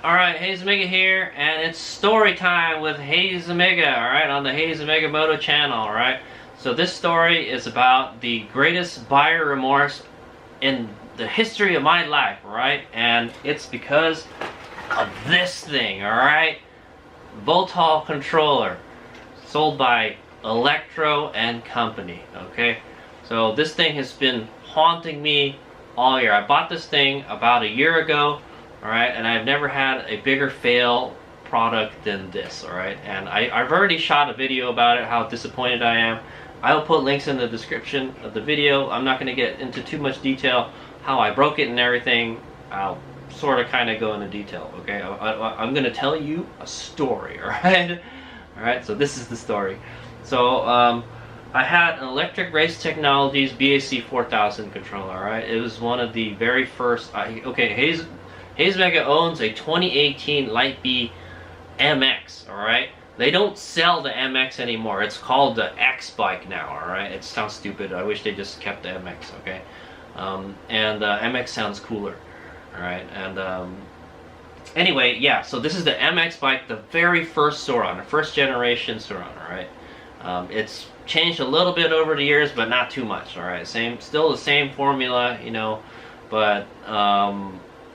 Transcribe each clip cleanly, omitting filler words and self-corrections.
Alright, HadesOmega here, and it's story time with HadesOmega, alright, on the HadesOmega Moto channel, alright? So this story is about the greatest buyer remorse in the history of my life, alright? And it's because of this thing, alright? Voltol controller, sold by Electro Company, okay? So this thing has been haunting me all year. I bought this thing about a year ago. Alright, and I've never had a bigger fail product than this, alright? And I've already shot a video about it, how disappointed I am. I will put links in the description of the video. I'm not going to get into too much detail how I broke it and everything. I'll sort of kind of go into detail, okay? I'm going to tell you a story, alright? Alright, so this is the story. So, I had an Electric Race Technologies BAC 4000 controller, alright? It was one of the very first... HadesOmega owns a 2018 Light B MX, alright? They don't sell the MX anymore. It's called the X bike now, alright? It sounds stupid. I wish they just kept the MX, okay? MX sounds cooler, alright? And anyway, yeah, so this is the MX bike, the very first Sauron, the first generation Sauron, alright? It's changed a little bit over the years, but not too much, alright? Still the same formula, you know, but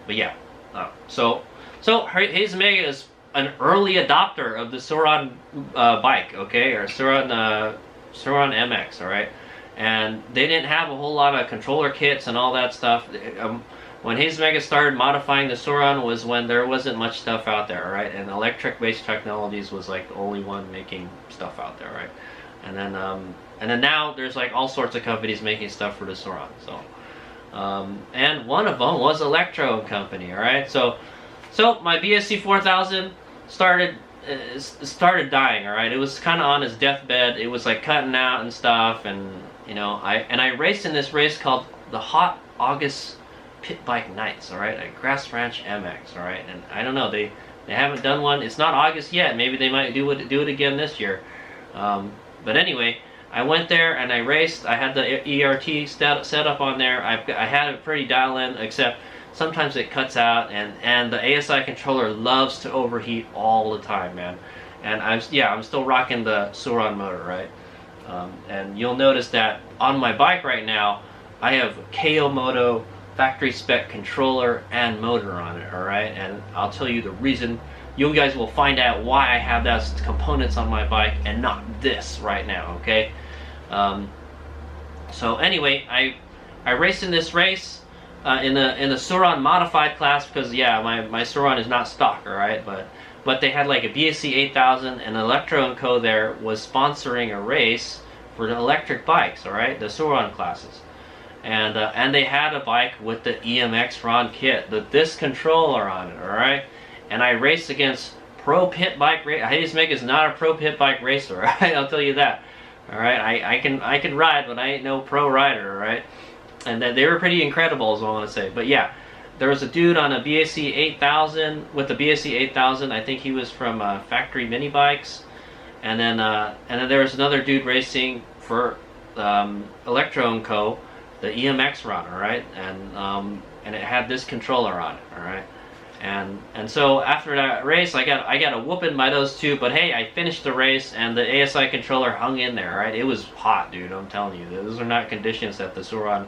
yeah. So HadesOmega is an early adopter of the Sauron bike, okay, or Sauron MX, all right, and they didn't have a whole lot of controller kits and all that stuff. When HadesOmega started modifying the Sauron was when there wasn't much stuff out there, all right, and Electric Race Technologies was like the only one making stuff out there, right, and then now there's like all sorts of companies making stuff for the Sauron, so. And one of them was Electro Company, alright? So my BSC 4000 started dying, alright? It was kind of on its deathbed. It was like cutting out and stuff, and you know, I raced in this race called the Hot August Pit Bike Nights, alright? At Grass Ranch MX, alright? And I don't know, they haven't done one. It's not August yet. Maybe they might do it again this year. But anyway, I went there and I raced. I had the ERT set up on there. I had it pretty dial in, except sometimes it cuts out, and the ASI controller loves to overheat all the time, man. And I'm still rocking the Sauron motor, right? And you'll notice that on my bike right now, I have KO Moto factory spec controller and motor on it, all right? And I'll tell you the reason. You guys will find out why I have those components on my bike and not this right now, okay? So anyway, I raced in this race in the Sauron modified class because yeah, my Sauron is not stock, all right? But they had like a BSC 8000, and Electro & Co. there was sponsoring a race for the electric bikes, all right, the Sauron classes, and they had a bike with the EMXRON kit, this controller on it, all right. And I raced against pro pit bike race. HadesOmega is not a pro pit bike racer, right? I'll tell you that. All right, I can ride, but I ain't no pro rider, all right? And they were pretty incredible, is what I want to say. But yeah, there was a dude on a BAC 8000 with the BAC 8000. I think he was from Factory Mini Bikes, and then there was another dude racing for Electro & Co. The EMXRON, all right, and it had this controller on it, all right. And so after that race, I got a whooping by those two, but hey, I finished the race, and the ASI controller hung in there, right? It was hot, dude, I'm telling you. Those are not conditions that the Sauron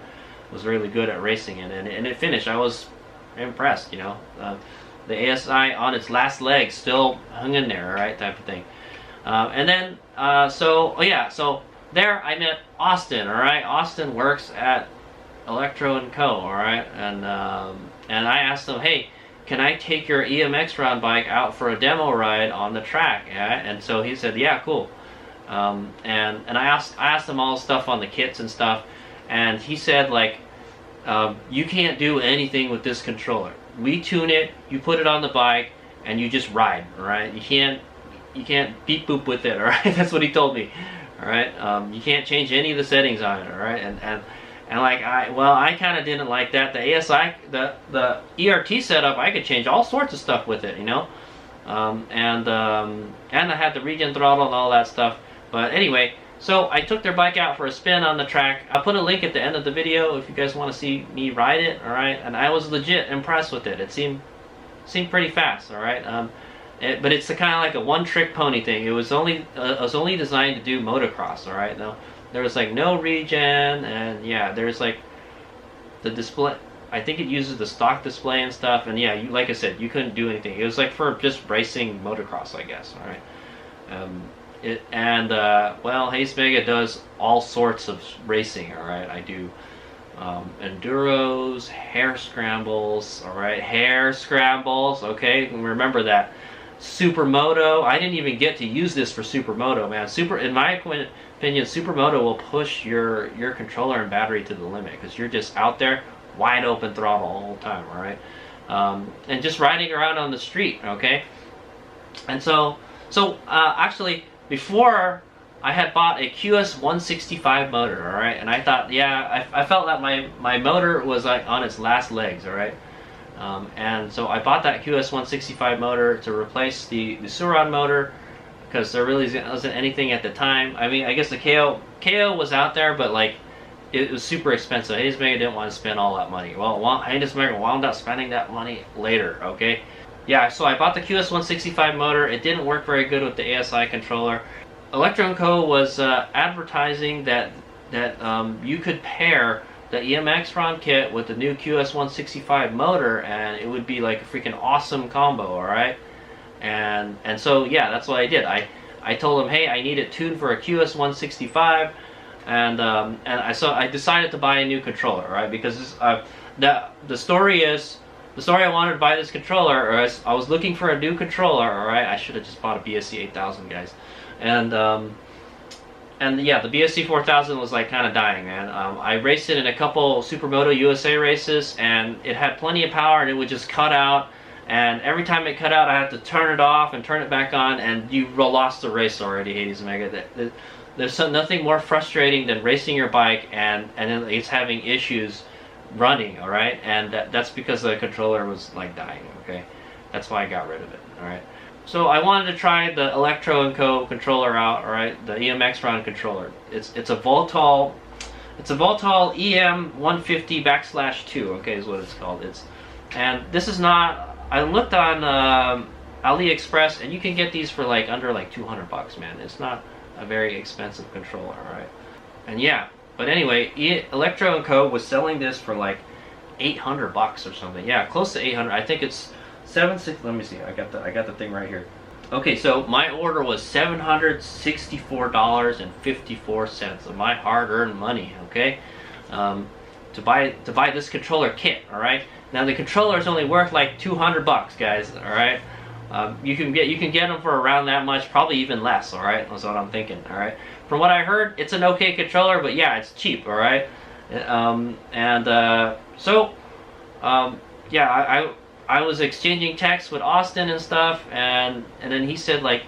was really good at racing in, and it finished. I was impressed, you know. The ASI on its last leg still hung in there, right, type of thing. And then, so there I met Austin, all right? Austin works at Electro & Co., all right? And I asked him, hey, can I take your EMXRON bike out for a demo ride on the track? Yeah? And so he said, yeah, cool. And I asked him all the stuff on the kits and stuff, and he said, like, you can't do anything with this controller. We tune it, you put it on the bike, and you just ride, all right? You can't beep boop with it, all right? That's what he told me, all right? You can't change any of the settings on it, all right? And like I kind of didn't like that. The ASI, the ERT setup, I could change all sorts of stuff with it, you know. And I had the regen throttle and all that stuff. But anyway, so I took their bike out for a spin on the track. I'll put a link at the end of the video if you guys want to see me ride it, all right? And I was legit impressed with it. It seemed seemed pretty fast. All right. But it's kind of like a one-trick pony thing. It was only designed to do motocross. All right. Now there was like no regen, and yeah, there's like the display. I think it uses the stock display and stuff. And yeah, like I said, you couldn't do anything. It was like for just racing motocross, I guess. All right. Well, HadesOmega does all sorts of racing. All right. I do enduros, hair scrambles. All right, hair scrambles. Okay, remember that. Supermoto. I didn't even get to use this for Supermoto, man. In my opinion, Supermoto will push your controller and battery to the limit because you're just out there, wide open throttle all the whole time. All right, and just riding around on the street. Okay, and so actually before, I had bought a QS165 motor, all right, and I thought, yeah, I felt that my motor was like on its last legs, all right, and so I bought that QS165 motor to replace the Suron motor because there really wasn't anything at the time. I mean, I guess the KO was out there, but like it was super expensive. HadesOmega didn't want to spend all that money. Well, HadesOmega wound up spending that money later, okay. Yeah, so I bought the QS165 motor. It didn't work very good with the ASI controller. Electro Co. was advertising that you could pair the EMXRON kit with the new QS165 motor, and it would be like a freaking awesome combo, all right? And so yeah, that's what I did. I told them, hey, I need it tuned for a QS165, and I decided to buy a new controller, right? Because the story I wanted to buy this controller, or I was looking for a new controller, all right? I should have just bought a BSC 8000, guys. And yeah, the BSC 4000 was like kind of dying, man. I raced it in a couple Supermoto USA races, and it had plenty of power, and it would just cut out. And every time it cut out, I had to turn it off and turn it back on, and you lost the race already, HadesOmega. There's nothing more frustrating than racing your bike and then it's having issues running, all right? And that's because the controller was like dying, okay? That's why I got rid of it, all right? So I wanted to try the Electro & Co. controller out, all right? The EMXRON controller. It's a Voltol EM150/2, okay, is what it's called. And this is not. I looked on AliExpress, and you can get these for like under like $200, man. It's not a very expensive controller, all right? And yeah, but anyway, Electro & Co. was selling this for like $800 or something. Yeah, close to 800. I think it's 76. Let me see. I got the thing right here. Okay, so my order was $764.54 of my hard-earned money. Okay, to buy this controller kit. All right. Now the controller is only worth like $200, guys. All right. You can get them for around that much, probably even less. All right, that's what I'm thinking. All right. From what I heard, it's an okay controller, but yeah, it's cheap. All right. Yeah, I was exchanging texts with Austin and stuff, and then he said like,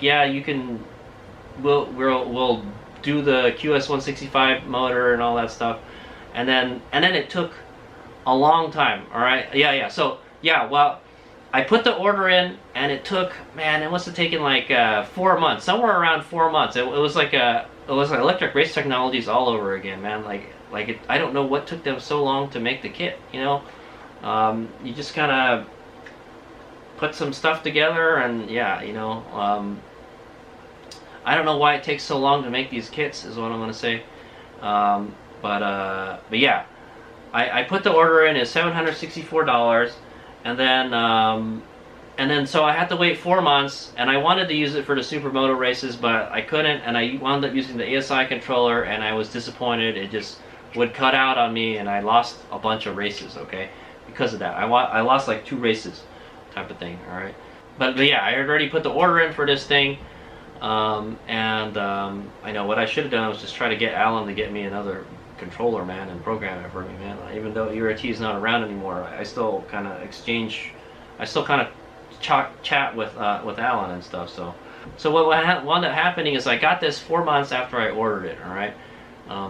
yeah, you can, we'll do the QS165 motor and all that stuff, and then it took a long time. All right, yeah. So yeah, well, I put the order in, and it must have taken like 4 months, somewhere around 4 months. It was like Electric Race Technologies all over again, man. I don't know what took them so long to make the kit, you know. You just kind of put some stuff together, and yeah, you know, I don't know why it takes so long to make these kits, is what I'm gonna say. But yeah, I put the order in at $764, and then so I had to wait 4 months, and I wanted to use it for the Supermoto races, but I couldn't, and I wound up using the ASI controller, and I was disappointed. It just would cut out on me, and I lost a bunch of races, okay? Because of that, I lost like 2 races, type of thing. All right, but yeah, I had already put the order in for this thing, I know what I should have done was just try to get Alan to get me another controller, man, and program it for me, man. Even though URT is not around anymore, I still kind of chat with Alan and stuff. So what wound up happening is I got this 4 months after I ordered it. All right,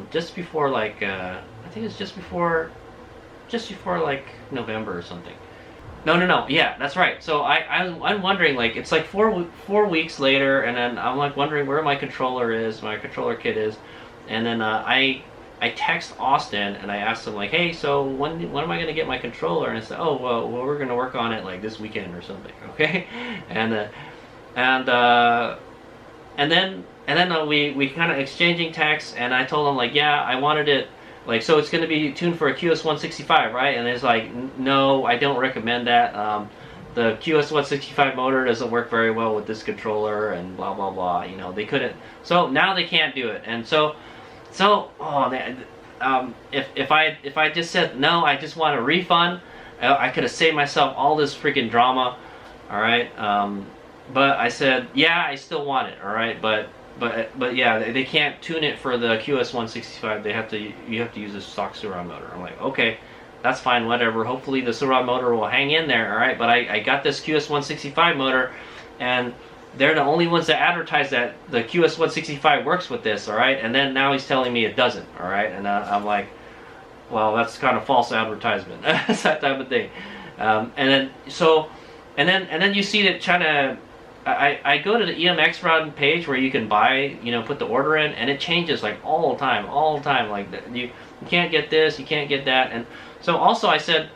just before like I think it's just before like November or something. No, yeah, that's right. So I'm wondering, like, it's like 4 weeks later, and then I'm like wondering where my controller kit is, and then I I text Austin and I asked him like, hey, so when am I gonna get my controller? And I said, oh well, we're gonna work on it like this weekend or something, okay? And then we kind of exchanging texts, and I told him like, yeah, I wanted it like, so it's gonna be tuned for a QS165, right? And it's like, no, I don't recommend that. The QS165 motor doesn't work very well with this controller, and blah blah blah. You know, they couldn't. So now they can't do it, and so oh man, if I just said no, I just want a refund, I could have saved myself all this freaking drama. All right, but I said, yeah, I still want it. All right, but yeah, they can't tune it for the QS165. You have to use a stock Surround motor. I'm like, okay, that's fine, whatever. Hopefully the Surround motor will hang in there. All right, but I got this QS165 motor, and they're the only ones that advertise that the QS165 works with this, all right? And then now he's telling me it doesn't, all right? And I'm like, well, that's kind of false advertisement. That's that type of thing. And then you see that China. I go to the EMXRON page where you can buy, you know, put the order in, and it changes like all the time. Like you can't get this, you can't get that, and so also I said,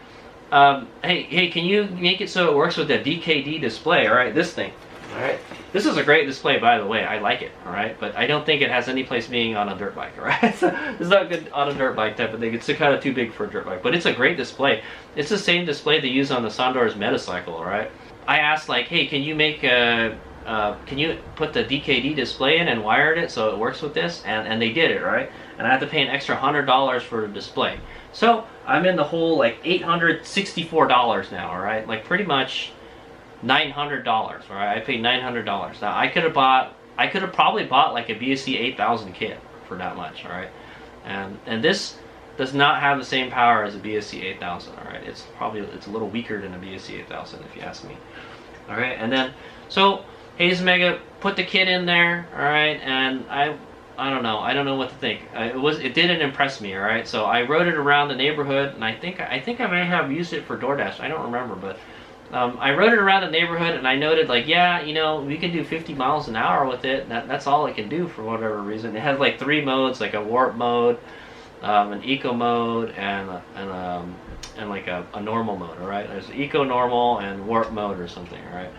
hey, can you make it so it works with the DKD display? All right, this thing. All right, this is a great display, by the way. I like it. All right, but I don't think it has any place being on a dirt bike. All right, so it's not good on a dirt bike type of thing. It's kind of too big for a dirt bike, but it's a great display. It's the same display they use on the Sondor's Metacycle. All right, I asked like, hey, can you make can you put the DKD display in and wire it so it works with this? And they did it, right? And I had to pay an extra $100 for the display. So I'm in the whole like $864 now, all right? Like pretty much $900, all right? I paid $900. Now I could have probably bought like a BSC 8000 kit for that much, all right? And this does not have the same power as a BSC 8000, all right? It's a little weaker than a BSC 8000 if you ask me. All right, and then so HadesOmega put the kit in there, all right, and I don't know what to think. It didn't impress me, all right. So I rode it around the neighborhood, and I think I may have used it for DoorDash. I don't remember, but I rode it around the neighborhood, and I noted like, yeah, you know, we can do 50 miles an hour with it. That's all it can do for whatever reason. It has like 3 modes, like a warp mode, an eco mode, and like a normal mode. All right, there's eco, normal, and warp mode or something. All right,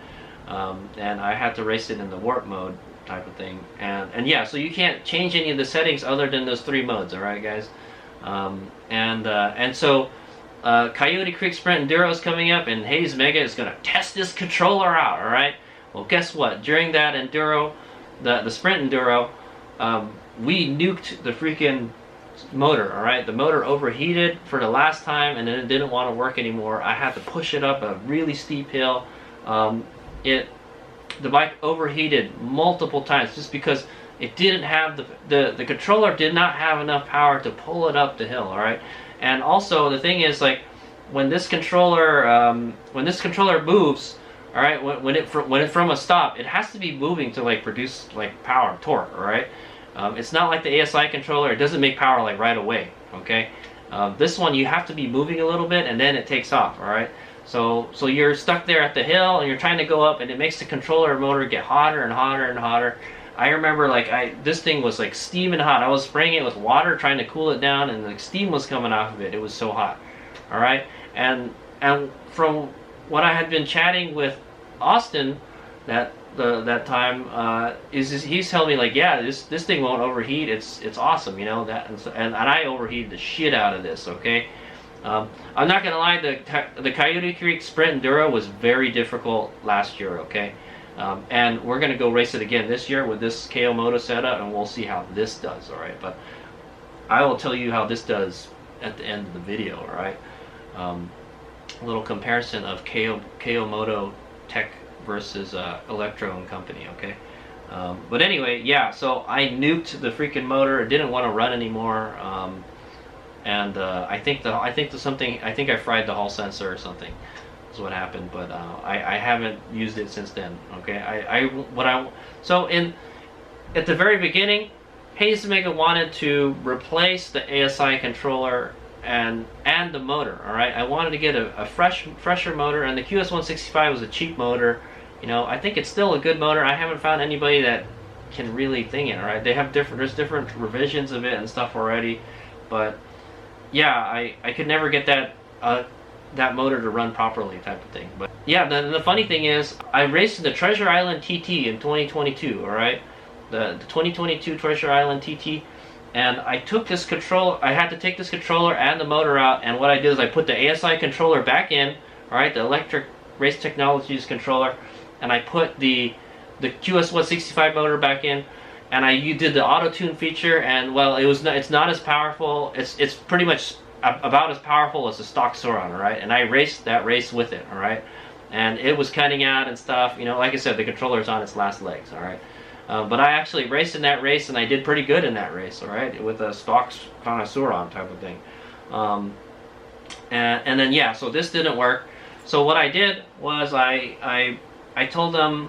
and I had to race it in the warp mode type of thing, and yeah, so you can't change any of the settings other than those 3 modes. All right, guys, and so Coyote Creek Sprint Enduro is coming up, and HadesOmega is going to test this controller out. All right. Well, guess what? During that enduro, the Sprint Enduro, we nuked the freaking motor. All right, the motor overheated for the last time, and then it didn't want to work anymore. I had to push it up a really steep hill. The bike overheated multiple times just because it didn't have the controller did not have enough power to pull it up the hill. All right, and also the thing is, like, when this controller moves, all right, when it from a stop, it has to be moving to like produce like power, torque. All right. It's not like the ASI controller. It doesn't make power like right away, okay? This one, you have to be moving a little bit, and then it takes off, all right? So you're stuck there at the hill, and you're trying to go up, and it makes the controller motor get hotter and hotter and hotter. I remember like this thing was like steaming hot. I was spraying it with water, trying to cool it down, and like steam was coming off of it. It was so hot, all right? And from what I had been chatting with Austin, that time, he's telling me like, yeah, this thing won't overheat. It's awesome, you know that, and I overheated the shit out of this. Okay, I'm not gonna lie, the Coyote Creek Sprint Enduro was very difficult last year. Okay, and we're gonna go race it again this year with this KO Moto setup, and we'll see how this does. All right, but I will tell you how this does at the end of the video. All right, a little comparison of KO Moto Tech versus Electro Company, okay? But anyway, yeah, so I nuked the freaking motor. It didn't want to run anymore, and I think I fried the hall sensor or something. Is what happened. But I haven't used it since then. Okay, at the very beginning, HadesOmega wanted to replace the ASI controller and the motor. All right, I wanted to get a fresher motor, and the QS165 was a cheap motor. You know, I think it's still a good motor. I haven't found anybody that can really thing it. All right, there's different revisions of it and stuff already. but yeah, I could never get that that motor to run properly, type of thing. But yeah, the funny thing is, I raced the Treasure Island TT in 2022. All right, the 2022 Treasure Island TT, and I took this controller. I had to take this controller and the motor out, and what I did is I put the ASI controller back in. All right, the Electric Race Technologies controller, and I put the QS165 motor back in. And you did the auto tune feature, and well, it's not as powerful. It's pretty much about as powerful as the stock Sauron, all right? And I raced that race with it, all right? And it was cutting out and stuff. You know, like I said, the controller's on its last legs, all right? But I actually raced in that race, and I did pretty good in that race, all right, with a stock kind of Sauron type of thing. And then yeah, so this didn't work. So what I did was I told them.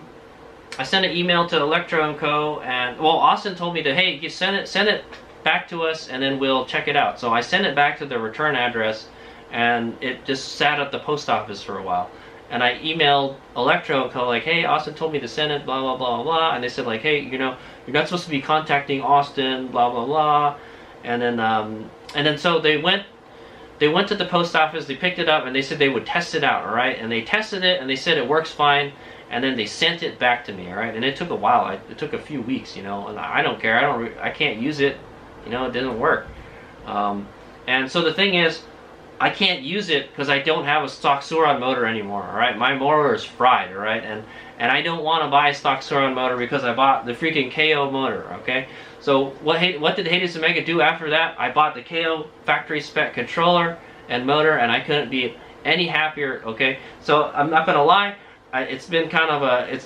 I sent an email to Electro Co. and well, Austin told me to, hey, you send it back to us, and then we'll check it out. So I sent it back to the return address, and it just sat at the post office for a while. And I emailed Electro Co. like, hey, Austin told me to send it, blah blah blah blah, and they said like, hey, you know, you're not supposed to be contacting Austin, blah blah blah, and then so they went to the post office, they picked it up, and they said they would test it out, all right? And they tested it, and they said it works fine. And then they sent it back to me, all right? And it took a while. It took a few weeks, you know. And I don't care. I can't use it. You know, it didn't work. And so the thing is, I can't use it because I don't have a stock Sauron motor anymore, all right? My motor is fried, all right? And I don't want to buy a stock Sauron motor because I bought the freaking KO motor, okay? So what did HadesOmega do after that? I bought the KO factory spec controller and motor, and I couldn't be any happier, okay? So I'm not gonna lie. It's been kind of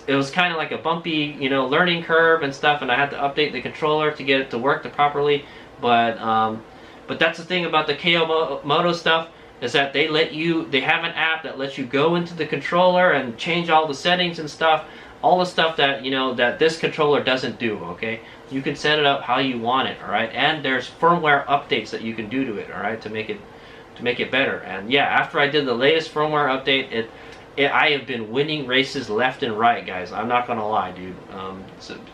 it was kind of like a bumpy, you know, learning curve and stuff, and I had to update the controller to get it to work properly. But that's the thing about the KO Moto stuff, is that they have an app that lets you go into the controller and change all the settings and stuff, all the stuff that, you know, that this controller doesn't do. Okay, you can set it up how you want it, all right, and there's firmware updates that you can do to it, all right, to make it better. And yeah, after I did the latest firmware update, I have been winning races left and right, guys. I'm not gonna lie, dude.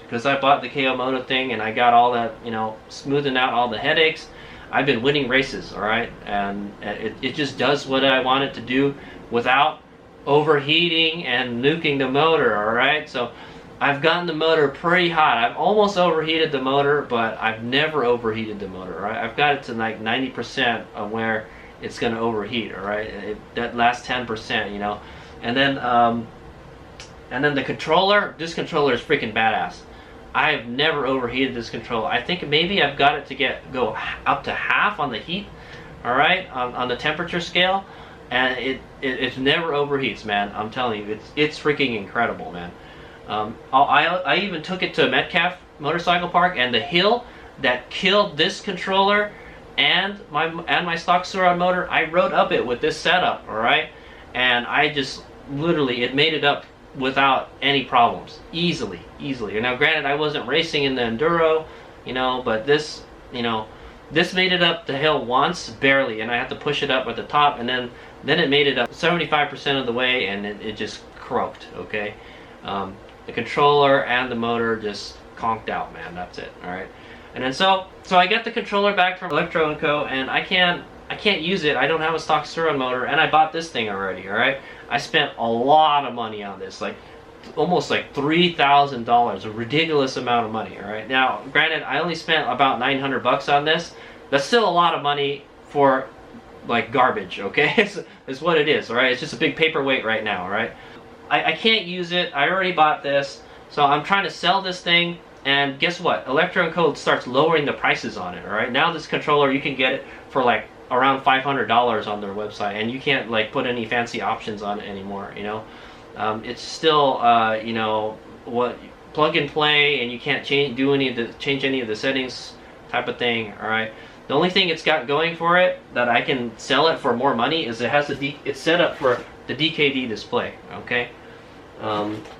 Because I bought the KO Moto thing and I got all that, you know, smoothing out all the headaches. I've been winning races, all right, and it just does what I want it to do without overheating and nuking the motor, all right. So I've gotten the motor pretty hot. I've almost overheated the motor, but I've never overheated the motor, all right. I've got it to like 90% of where it's gonna overheat, all right. That last 10%, you know. And then the controller, this controller is freaking badass. I have never overheated this controller. I think maybe I've got it to go up to half on the heat, all right, on the temperature scale, and it never overheats, man. I'm telling you, it's freaking incredible, man. I even took it to Metcalf Motorcycle Park, and the hill that killed this controller and my stock Sauron motor, I rode up it with this setup, all right, and I just literally, it made it up without any problems, easily. And now granted, I wasn't racing in the enduro, you know, but this, you know, this made it up the hill once, barely, and I had to push it up at the top, and then it made it up 75% of the way, and it just croaked, okay. The controller and the motor just conked out, man. That's it, all right. And then so I got the controller back from Electro Co. and I can't use it. I don't have a stock Sauron motor, and I bought this thing already, all right? I spent a lot of money on this, like almost like $3,000, a ridiculous amount of money, all right? Now, granted, I only spent about 900 bucks on this. That's still a lot of money for like garbage, okay? It's what it is, all right? It's just a big paperweight right now, all right? I can't use it. I already bought this, so I'm trying to sell this thing, and guess what? Electro Co. starts lowering the prices on it, all right? Now this controller, you can get it for like around $500 on their website, and you can't like put any fancy options on it anymore, you know. It's still you know, what, plug and play, and you can't change any of the settings type of thing, all right. The only thing it's got going for it that I can sell it for more money is it has it's set up for the DKD display, okay,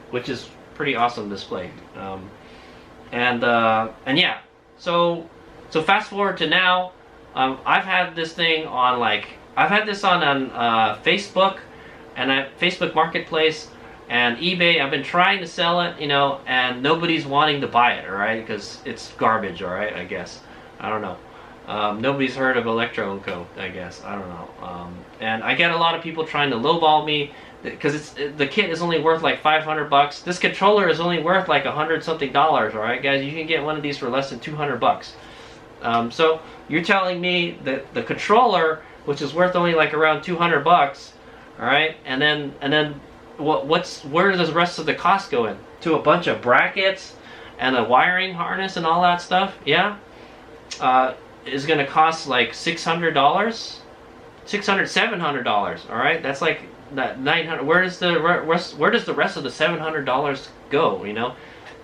which is pretty awesome display. And yeah, so fast forward to now. I've had this thing on I've had this on Facebook and Facebook Marketplace and eBay. I've been trying to sell it, you know, and nobody's wanting to buy it, all right, because it's garbage, all right, I guess. I don't know. Nobody's heard of Electro Co, I guess. I don't know. And I get a lot of people trying to lowball me because the kit is only worth like 500 bucks. This controller is only worth like $100 something. All right, guys, you can get one of these for less than 200 bucks. So you're telling me that the controller, which is worth only like around 200 bucks, all right, and then where does the rest of the cost go in? To a bunch of brackets and a wiring harness and all that stuff? Yeah. Is going to cost like $600, $700. All right, that's like that 900. Where does the rest of the $700 go? You know,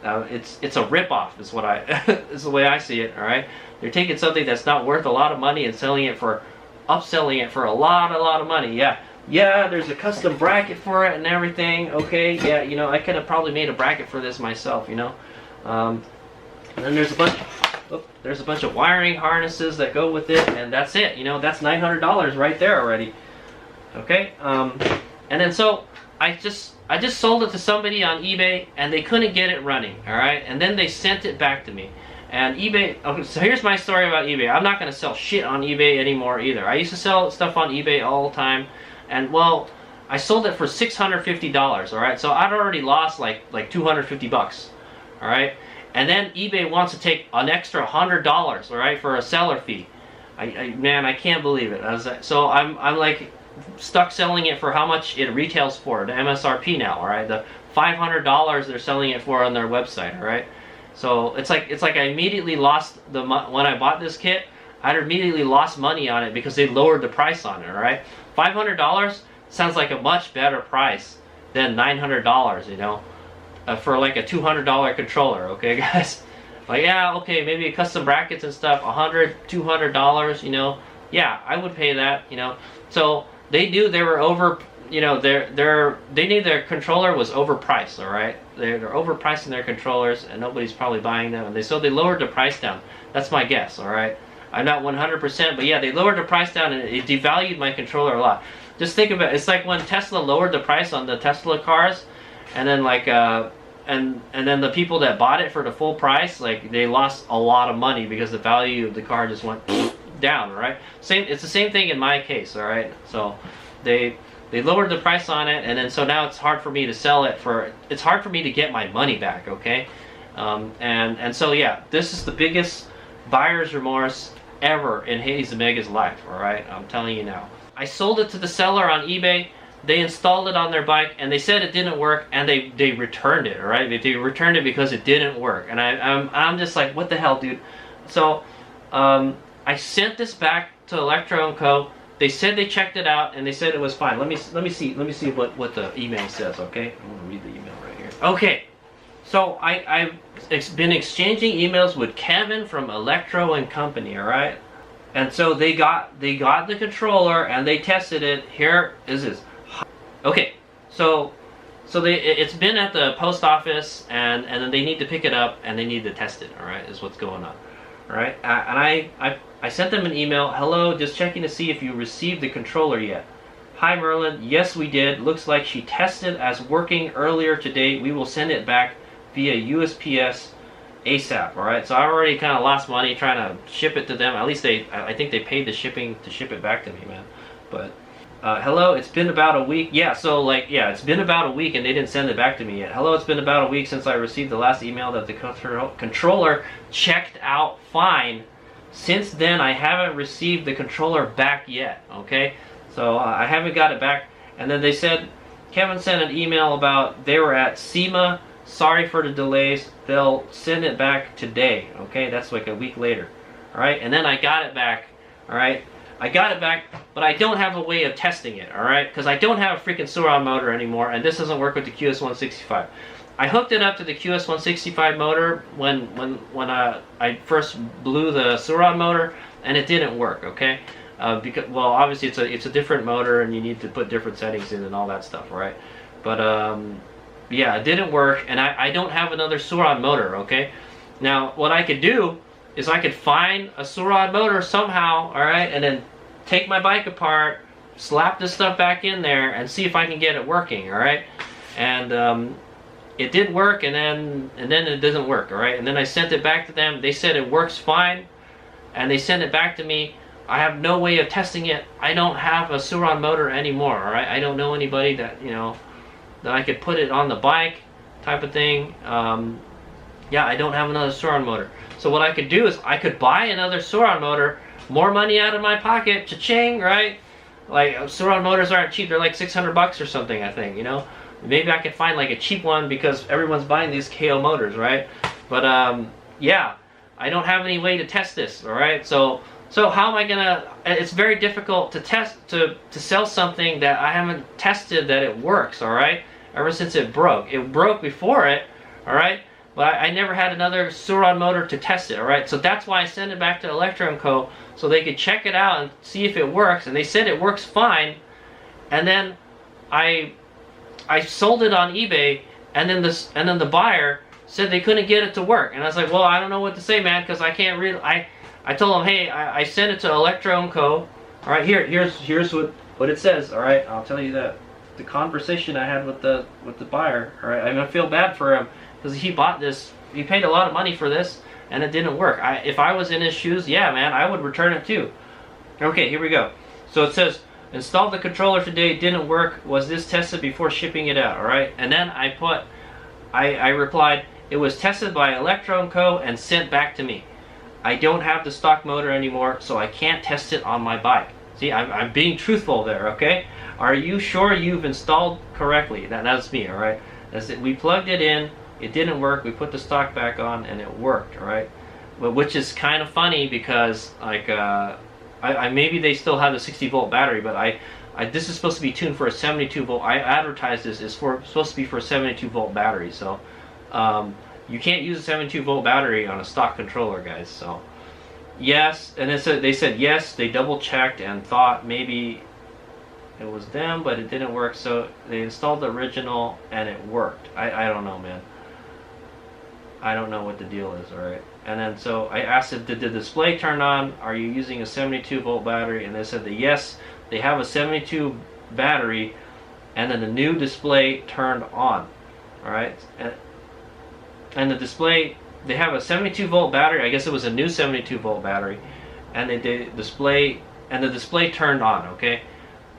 it's a ripoff. Is what is the way I see it. All right, they're taking something that's not worth a lot of money and upselling it for a lot of money. Yeah, there's a custom bracket for it and everything. Okay, yeah, you know, I could have probably made a bracket for this myself. You know, and then there's a bunch of wiring harnesses that go with it, and that's it. You know, that's $900 right there already. Okay, and then so I just sold it to somebody on eBay, and they couldn't get it running. All right, and then they sent it back to me. And eBay. Okay, so here's my story about eBay. I'm not gonna sell shit on eBay anymore either. I used to sell stuff on eBay all the time, and well, I sold it for $650. All right, so I'd already lost like 250 bucks. All right. And then eBay wants to take an extra $100, all right, for a seller fee. Man, I can't believe it. So I'm like stuck selling it for how much it retails for, the MSRP now, all right, the $500 they're selling it for on their website, all right. So it's like I immediately lost when I bought this kit, I immediately lost money on it because they lowered the price on it, all right. $500 sounds like a much better price than $900, you know. For like a $200 controller, okay, guys? Like, yeah, okay, maybe custom brackets and stuff, $100, $200, you know. Yeah, I would pay that, you know. So they knew they were over, you know, they knew their controller was overpriced, all right. They're overpricing their controllers, and nobody's probably buying them, and so they lowered the price down. That's my guess, all right. I'm not 100%, but yeah, they lowered the price down, and it devalued my controller a lot. Just think about it. It's like when Tesla lowered the price on the Tesla cars. And then like and then the people that bought it for the full price, like they lost a lot of money because the value of the car just went down, right? It's the same thing in my case, all right? So they lowered the price on it, and then so now it's hard for me to sell it it's hard for me to get my money back, okay? And so yeah, this is the biggest buyer's remorse ever in HadesOmega's life, all right? I'm telling you now. I sold it to the seller on eBay. They installed it on their bike, and they said it didn't work, and they returned it, all right? They returned it because it didn't work, and I'm just like, what the hell, dude? So I sent this back to Electro Co. They said they checked it out, and they said it was fine. Let me see what the email says, okay? I'm gonna read the email right here. Okay, so I've been exchanging emails with Kevin from Electro Company, all right? And so they got the controller, and they tested it. Here is this. Okay, so it's been at the post office, and then they need to pick it up, and they need to test it, all right, is what's going on, all right? And I sent them an email. Hello, just checking to see if you received the controller yet. Hi, Merlin. Yes, we did. Looks like she tested as working earlier today. We will send it back via USPS ASAP, all right? So I already kind of lost money trying to ship it to them. At least I think they paid the shipping to ship it back to me, man. But hello, it's been about a week. Yeah, so like, yeah, it's been about a week and they didn't send it back to me yet. Hello, it's been about a week since I received the last email that the controller checked out fine. Since then, I haven't received the controller back yet, okay? So I haven't got it back. And then they said, Kevin sent an email about they were at SEMA. Sorry for the delays. They'll send it back today, okay? That's like a week later, all right? And then I got it back, all right? I got it back, but I don't have a way of testing it, all right? Because I don't have a freaking Suron motor anymore, and this doesn't work with the QS165. I hooked it up to the QS165 motor when I first blew the Suron motor, and it didn't work, okay? Because, well, obviously it's a different motor, and you need to put different settings in and all that stuff, right? But yeah, it didn't work, and I don't have another Suron motor, okay? Now, what I could do is I could find a Suron motor somehow, all right, and then take my bike apart, slap this stuff back in there, and see if I can get it working, all right? And it did work, and then it doesn't work, all right? And then I sent it back to them. They said it works fine, and they send it back to me. I have no way of testing it. I don't have a Suron motor anymore, all right? I don't know anybody that, you know, that I could put it on the bike type of thing. Yeah, I don't have another Suron motor. So what I could do is I could buy another Suron motor, more money out of my pocket, cha-ching, right? Like, Suron motors aren't cheap. They're like 600 bucks or something, I think, you know? Maybe I could find like a cheap one because everyone's buying these KO motors, right? But, yeah, I don't have any way to test this, all right? So how am I gonna? It's very difficult to test to sell something that I haven't tested that it works. All right, ever since it broke. It broke before it. All right, but I never had another Suron motor to test it. All right, so that's why I sent it back to Electro Co. so they could check it out and see if it works. And they said it works fine. And then I sold it on eBay, and then the buyer said they couldn't get it to work. And I was like, well, I don't know what to say, man, because I can't really. I told them, hey, I sent it to Electro Co. All right, here's what it says. All right, I'll tell you that the conversation I had with the buyer. All right, I'm gonna feel bad for him because he bought this. He paid a lot of money for this, and it didn't work. If I was in his shoes, yeah, man, I would return it too. Okay, here we go. So it says, installed the controller today, didn't work. Was this tested before shipping it out? All right, and then I replied, it was tested by Electro Co. and sent back to me. I don't have the stock motor anymore, so I can't test it on my bike. See, I'm being truthful there, okay? Are you sure you've installed correctly? That's me, all right? That's it. We plugged it in, it didn't work, we put the stock back on, and it worked, all right? But which is kind of funny because, like, maybe they still have the 60-volt battery, but this is supposed to be tuned for a 72-volt. I advertised this, it's supposed to be for a 72-volt battery, so... you can't use a 72-volt battery on a stock controller, guys. So, yes, and they said yes. They double checked and thought maybe it was them, but it didn't work. So they installed the original and it worked. I don't know, man. I don't know what the deal is. All right. And then so I asked if did the display turn on? Are you using a 72-volt battery? And they said that yes, they have a 72 battery, and then the new display turned on. All right. And the display, they have a 72-volt battery. I guess it was a new 72-volt battery, and the display turned on. Okay,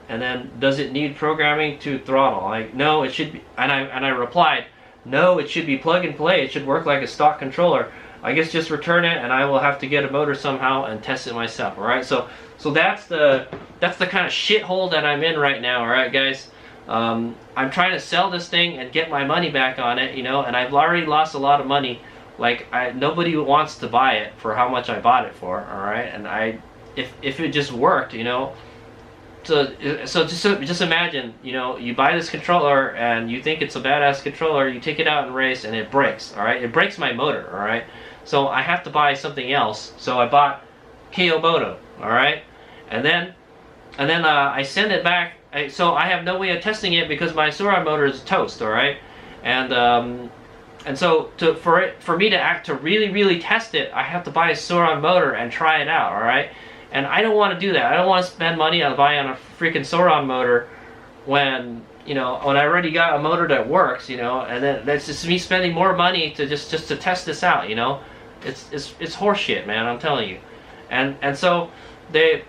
and then does it need programming to throttle? Like, no, it should be. And I replied, no, it should be plug and play. It should work like a stock controller. I guess just return it, and I will have to get a motor somehow and test it myself. All right, so that's the kind of shithole that I'm in right now. All right, guys. I'm trying to sell this thing and get my money back on it, you know, and I've already lost a lot of money. Like, nobody wants to buy it for how much I bought it for, all right? And if it just worked, you know, so just imagine, you know, you buy this controller and you think it's a badass controller, you take it out and race and it breaks, all right? It breaks my motor, all right? So I have to buy something else. So I bought KO Moto, all right? And then I send it back. So I have no way of testing it because my Suron motor is toast, all right? And so for me to really test it, I have to buy a Suron motor and try it out, all right? And I don't want to do that. I don't want to spend money on buying a freaking Suron motor when, you know, when I already got a motor that works, you know, and then that's just me spending more money to just to test this out, you know? It's horseshit, man, I'm telling you. And so they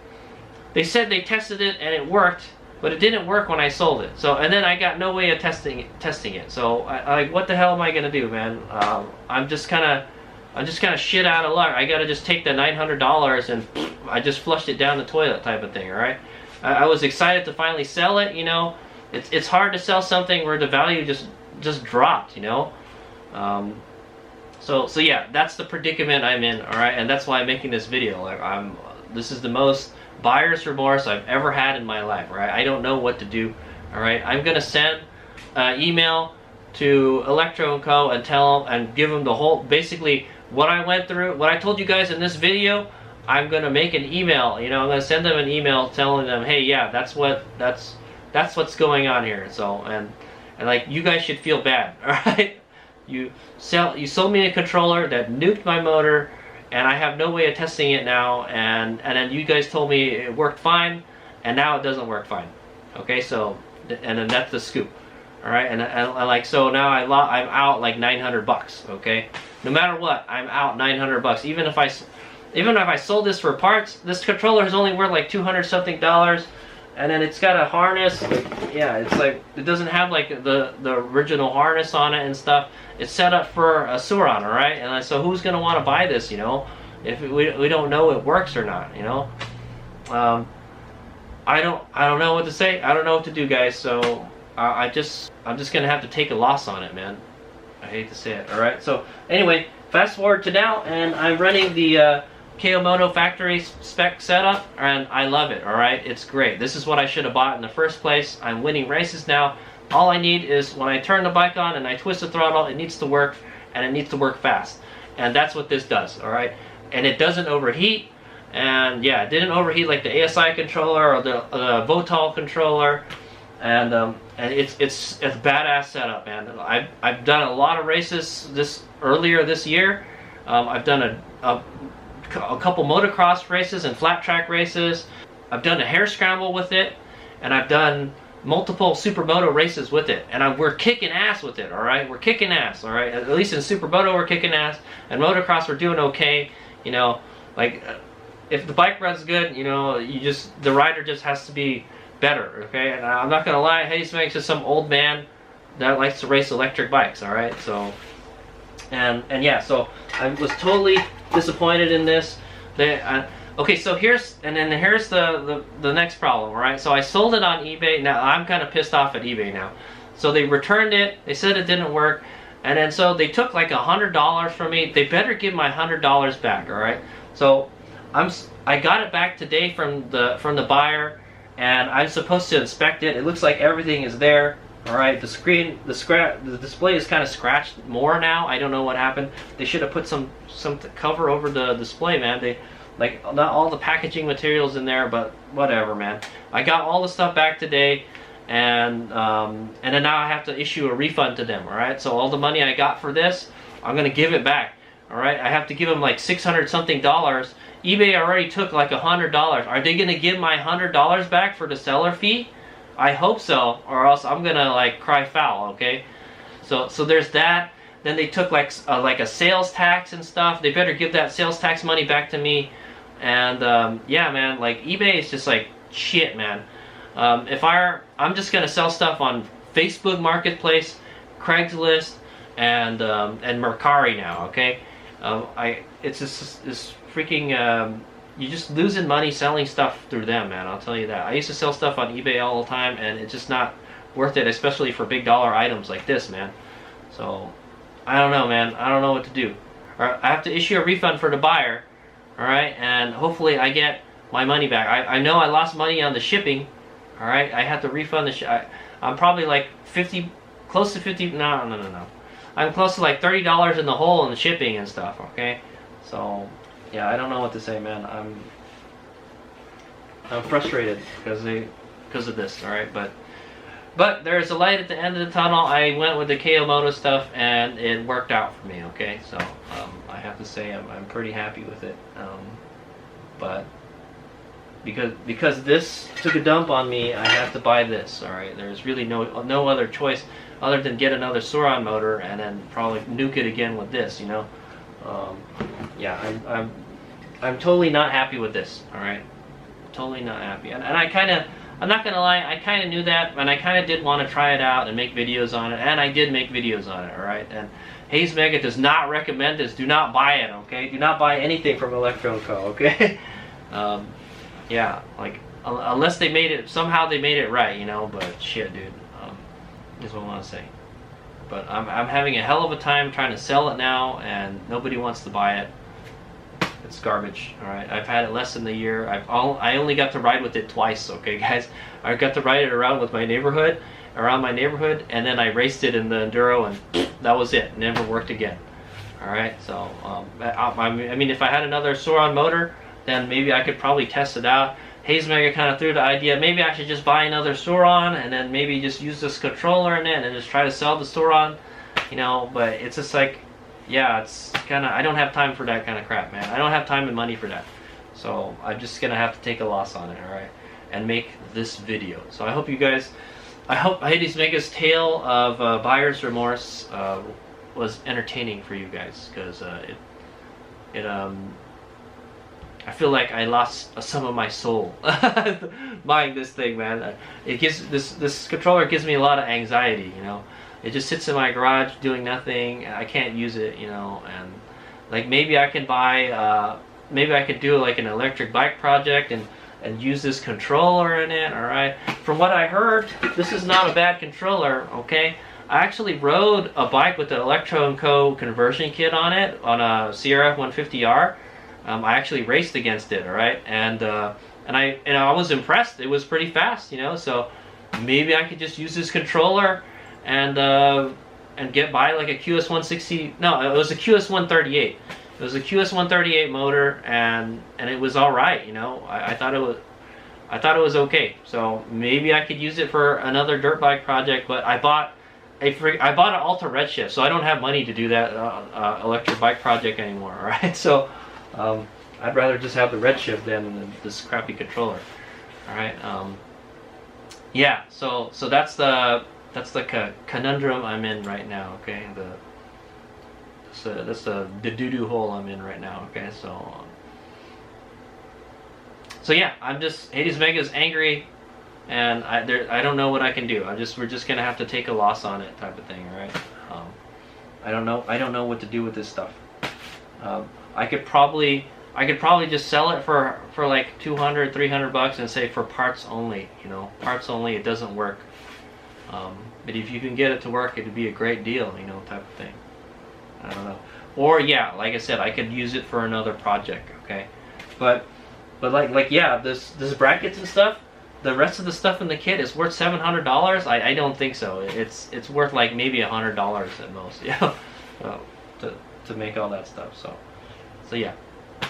said they tested it and it worked, but it didn't work when I sold it. So, and then I got no way of testing it. So, like, what the hell am I gonna do, man? I'm just kind of shit out of luck. I gotta just take the $900 and I just flushed it down the toilet, type of thing. All right. I was excited to finally sell it. You know, it's hard to sell something where the value just dropped. You know. So yeah, that's the predicament I'm in. All right, and that's why I'm making this video. Like, this is the most buyer's remorse I've ever had in my life, right? I don't know what to do, all right? I'm gonna send an email to Electro Co. and give them the whole, basically what I went through, what I told you guys in this video. I'm gonna make an email, you know, I'm gonna send them an email telling them, hey, yeah, that's what's going on here. So, and like, you guys should feel bad, all right? You sold me a controller that nuked my motor, and I have no way of testing it now, and then you guys told me it worked fine, and now it doesn't work fine. Okay, so, and then that's the scoop. All right, and like, so now I'm out like $900. Okay, no matter what, I'm out $900. Even if even if I sold this for parts, this controller is only worth like $200 something, and then it's got a harness. Yeah, it's like it doesn't have like the original harness on it and stuff. It's set up for a Suron, all right? And so who's gonna want to buy this, you know, if we don't know it works or not, you know? I don't know what to say. I don't know what to do, guys. So I'm just gonna have to take a loss on it, man. I hate to say it. All right. So anyway, fast forward to now, and I'm running the Keomoto factory spec setup, and I love it. All right, it's great. This is what I should have bought in the first place. I'm winning races now. All I need is when I turn the bike on and I twist the throttle, it needs to work, and it needs to work fast, and that's what this does. All right, and it doesn't overheat. And yeah, it didn't overheat like the ASI controller or the Votal controller, and it's a badass setup, man. I've done a lot of races earlier this year. I've done a couple motocross races and flat track races. I've done a hair scramble with it, and I've done multiple supermoto races with it, and we're kicking ass with it. All right, we're kicking ass. All right, at least in supermoto we're kicking ass, and motocross we're doing okay. You know, like. If the bike runs good, you know, the rider just has to be better, okay? And I'm not gonna lie, HadesOmega's just some old man that likes to race electric bikes, all right? So, and yeah, so I was totally disappointed in this. Okay, so here's the next problem, all right? So I sold it on eBay. Now I'm kind of pissed off at eBay now. So they returned it. They said it didn't work, and then so they took like $100 from me. They better give my $100 back, all right? So. I got it back today from the buyer, and I'm supposed to inspect it. It looks like everything is there. All right, the display is kind of scratched more now. I don't know what happened. They should have put some cover over the display, man. They like not all the packaging materials in there, but whatever, man. I got all the stuff back today, and then now I have to issue a refund to them. All right, so all the money I got for this, I'm gonna give it back. All right, I have to give them like $600 something. eBay already took like $100. Are they gonna give my $100 back for the seller fee? I hope so, or else I'm gonna like cry foul. Okay, so there's that. Then they took like a sales tax and stuff. They better give that sales tax money back to me. And yeah, man, like eBay is just like shit, man. I'm just gonna sell stuff on Facebook Marketplace, Craigslist, and Mercari now. Okay, it's just this freaking you're just losing money selling stuff through them, man. I'll tell you that. I used to sell stuff on eBay all the time, and it's just not worth it, especially for big dollar items like this, man. So I don't know, man. I don't know what to do. I have to issue a refund for the buyer, all right, and hopefully I get my money back. I know I lost money on the shipping, all right. I had to refund the I'm probably like 50, close to 50. No. I'm close to like $30 in the hole in the shipping and stuff. Okay, so yeah, I don't know what to say, man. I'm frustrated because of this. All right, but there's a light at the end of the tunnel. I went with the Keomoto stuff, and it worked out for me. Okay, so I have to say I'm pretty happy with it. But because this took a dump on me, I have to buy this. All right, there's really no other choice other than get another Suron motor and then probably nuke it again with this. You know, yeah, I'm totally not happy with this. All right, totally not happy. And I'm not gonna lie, I kind of knew that, and I kind of did want to try it out and make videos on it, and I did make videos on it. All right, and HadesOmega does not recommend this. Do not buy it. Okay, do not buy anything from Electro Co. Okay. Yeah, like unless they made it somehow, they made it right, you know. But shit, dude, is what I want to say. But I'm having a hell of a time trying to sell it now, and nobody wants to buy it. It's garbage. All right, I've had it less than a year. I only got to ride with it twice. Okay, guys, I got to ride it around my neighborhood, and then I raced it in the enduro, and that was it. Never worked again. All right, so I mean, if I had another Suron motor, then maybe I could probably test it out. HadesOmega kind of threw the idea, maybe I should just buy another Suron and then maybe just use this controller in it and just try to sell the Suron, you know. But it's just like, yeah, it's kind of, I don't have time for that kind of crap, man. I don't have time and money for that. So I'm just gonna have to take a loss on it, all right, and make this video. So I hope you guys, I hope HadesOmega's tale of buyer's remorse I feel like I lost some of my soul buying this thing, man. It gives this controller gives me a lot of anxiety, you know. It just sits in my garage doing nothing. I can't use it, you know. And like maybe I can buy, maybe I could do like an electric bike project and use this controller in it. All right. From what I heard, this is not a bad controller. Okay. I actually rode a bike with the Electro Co conversion kit on it on a CRF 150R. I actually raced against it, all right, and I was impressed. It was pretty fast, you know. So maybe I could just use this controller and get by like a QS160. No, it was a QS138. It was a QS138 motor, and it was all right, you know. I thought it was okay. So maybe I could use it for another dirt bike project. But I bought an Alta Redshift, so I don't have money to do that electric bike project anymore, all right. So I'd rather just have the Redshift than this crappy controller. All right. Yeah. So that's the conundrum I'm in right now. Okay. That's the doo-doo hole I'm in right now. Okay. So yeah, I'm just HadesOmega's angry, and I don't know what I can do. We're just gonna have to take a loss on it, type of thing. All right. I don't know what to do with this stuff. I could probably just sell it for like 200, 300 bucks and say for parts only, you know, parts only, it doesn't work. But if you can get it to work, it'd be a great deal, you know, type of thing. I don't know. Or yeah, like I said, I could use it for another project, okay? But like yeah, this brackets and stuff, the rest of the stuff in the kit is worth $700. I don't think so. It's worth like maybe $100 at most, you know, to make all that stuff. So yeah,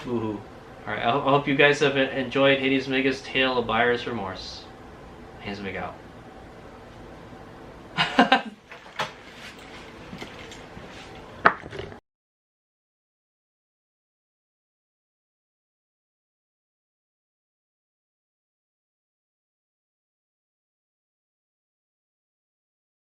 woohoo. Alright, I hope you guys have enjoyed HadesOmega's Tale of Buyer's Remorse. HadesOmega out.